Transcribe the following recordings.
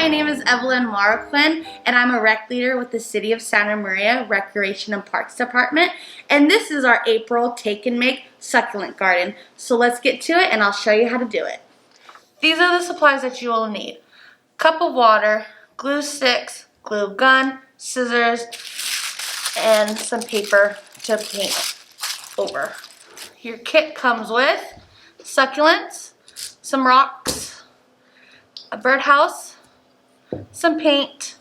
my name is Evelyn Marroquin, and I'm a rec leader with the City of Santa Maria Recreation and Parks Department. And this is our April Take and Make Succulent Garden. So let's get to it and I'll show you how to do it. These are the supplies that you will need. Cup of water, glue sticks, glue gun, scissors, and some paper to paint over. Your kit comes with succulents, some rocks, a birdhouse, some paint,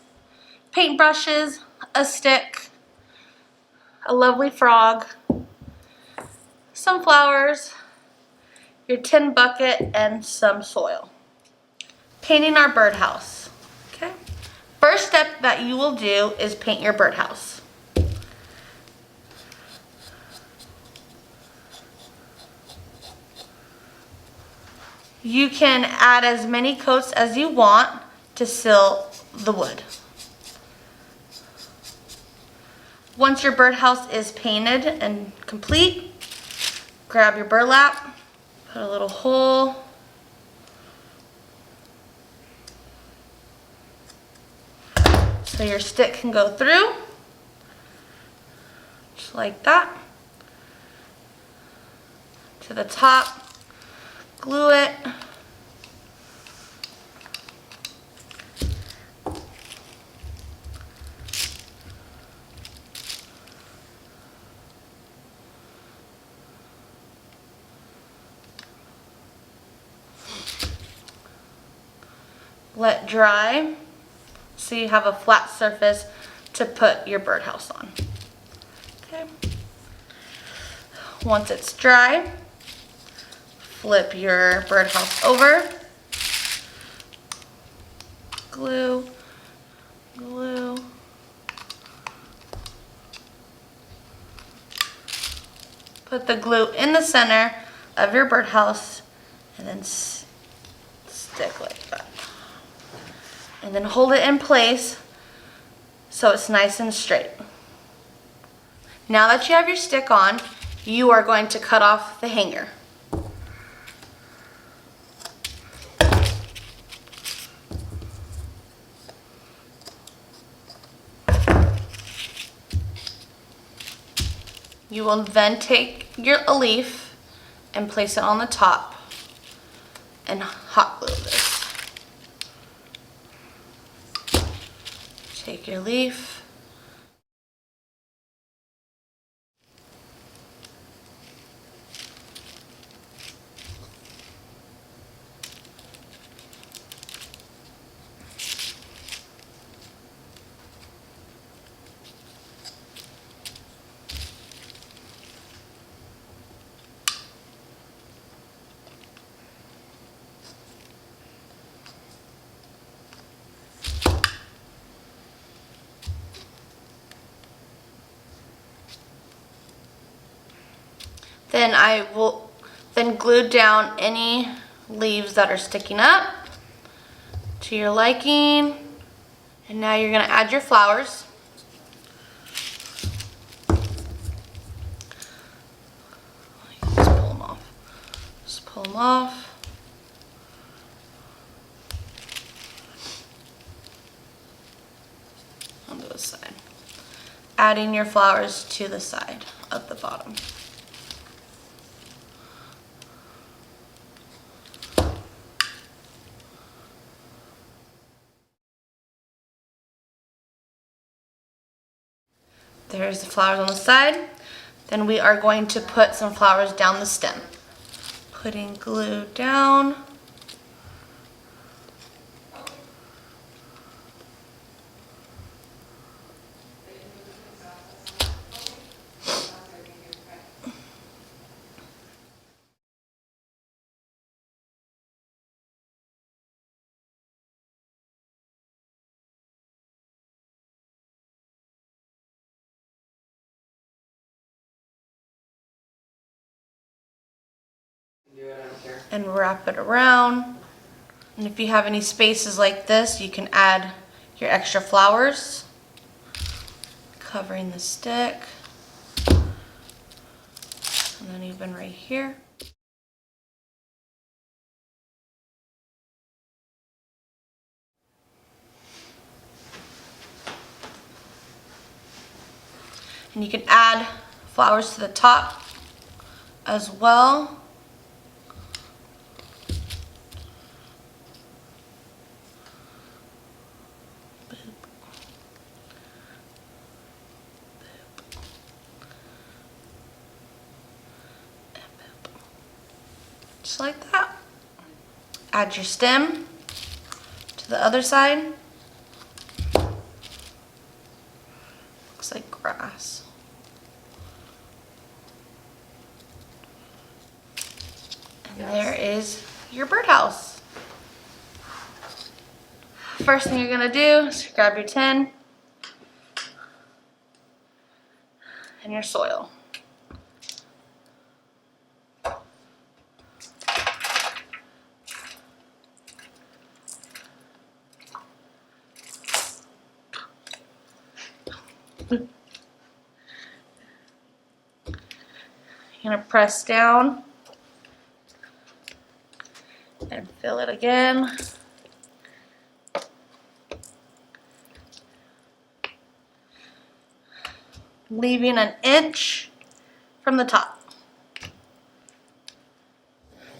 paint brushes, a stick, a lovely frog, some flowers, your tin bucket, and some soil. Painting our birdhouse. Okay. First step that you will do is paint your birdhouse. You can add as many coats as you want to seal the wood. Once your birdhouse is painted and complete, grab your burlap, put a little hole, so your stick can go through, just like that, to the top. Glue it. Let dry so you have a flat surface to put your birdhouse on. Okay. Once it's dry, flip your birdhouse over, glue, glue, put the glue in the center of your birdhouse and then stick like that. And then hold it in place so it's nice and straight. Now that you have your stick on, you are going to cut off the hanger. You will then take a leaf and place it on the top and hot glue this. Take your leaf, then I will glue down any leaves that are sticking up to your liking. And now you're going to add your flowers. Just pull them off. Just pull them off. On this side. Adding your flowers to the side of the bottom. There's the flowers on the side. Then we are going to put some flowers down the stem. Putting glue down. And wrap it around. And if you have any spaces like this, you can add your extra flowers, covering the stick, and then even right here. And you can add flowers to the top as well. Just like that. Add your stem to the other side. Looks like grass. And there is your birdhouse. First thing you're gonna do is grab your tin and your soil. You're gonna press down and fill it again. Leaving an inch from the top.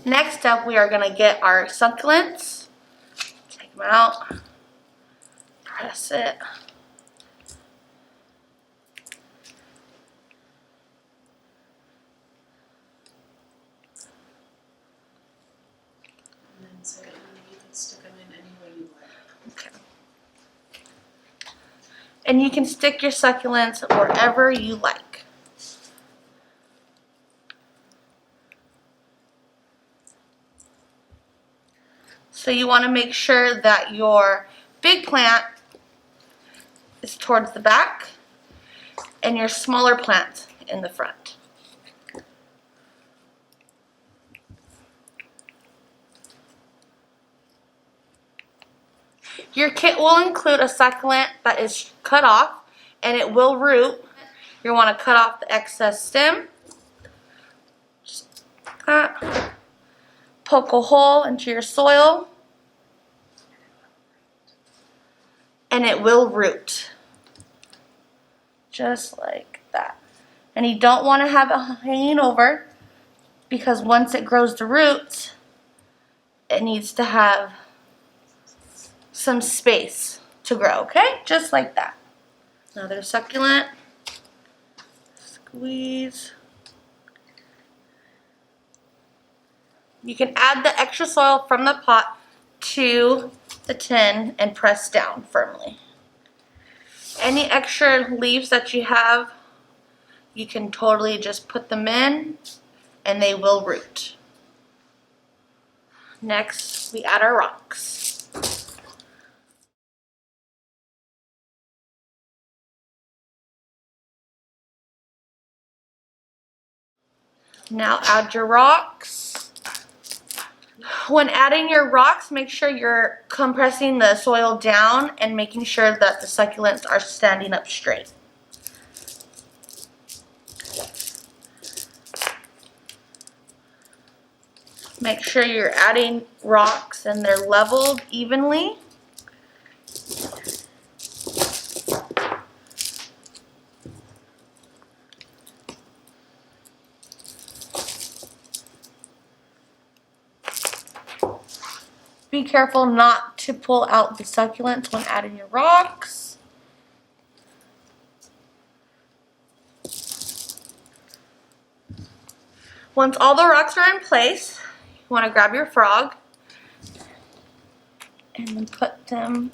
Next up, we are gonna get our succulents. Take them out, press it. So you can stick them in any way you like. Okay. And you can stick your succulents wherever you like. So you want to make sure that your big plant is towards the back and your smaller plant in the front. Your kit will include a succulent that is cut off and it will root. You want to cut off the excess stem. Just like that. Poke a hole into your soil and it will root. Just like that. And you don't want to have it hanging over because once it grows the roots, it needs to have some space to grow, okay? Just like that. Another succulent. Squeeze. You can add the extra soil from the pot to the tin and press down firmly. Any extra leaves that you have, you can totally just put them in and they will root. Next, we add our rocks. Now add your rocks. When adding your rocks, make sure you're compressing the soil down and making sure that the succulents are standing up straight. Make sure you're adding rocks and they're leveled evenly. Be careful not to pull out the succulents when adding your rocks. Once all the rocks are in place, you want to grab your frog and then put them,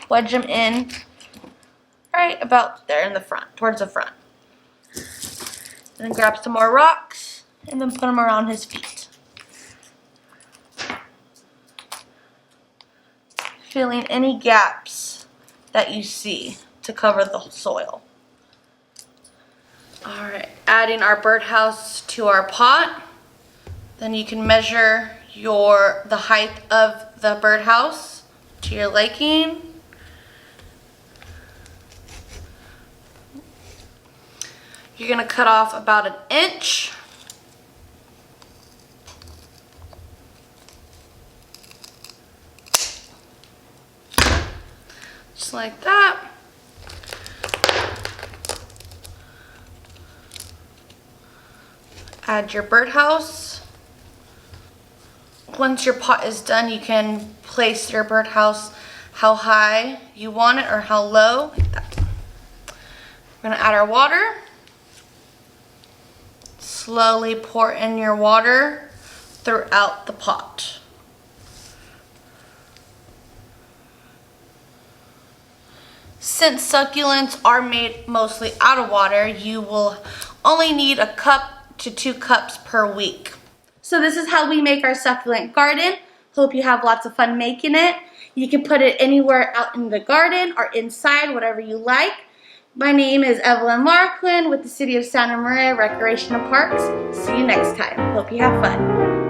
wedge them in right about there in the front, towards the front. And then grab some more rocks and then put them around his feet. Filling any gaps that you see to cover the soil. Alright, adding our birdhouse to our pot. Then you can measure the height of the birdhouse to your liking. You're going to cut off about an inch. Just like that. Add your birdhouse. Once your pot is done, you can place your birdhouse how high you want it or how low. Like that. We're gonna add our water. Slowly pour in your water throughout the pot. Since succulents are made mostly out of water, you will only need 1 cup to 2 cups per week. So this is how we make our succulent garden. Hope you have lots of fun making it. You can put it anywhere out in the garden or inside, whatever you like. My name is Evelyn Marroquin with the City of Santa Maria Recreation and Parks. See you next time. Hope you have fun.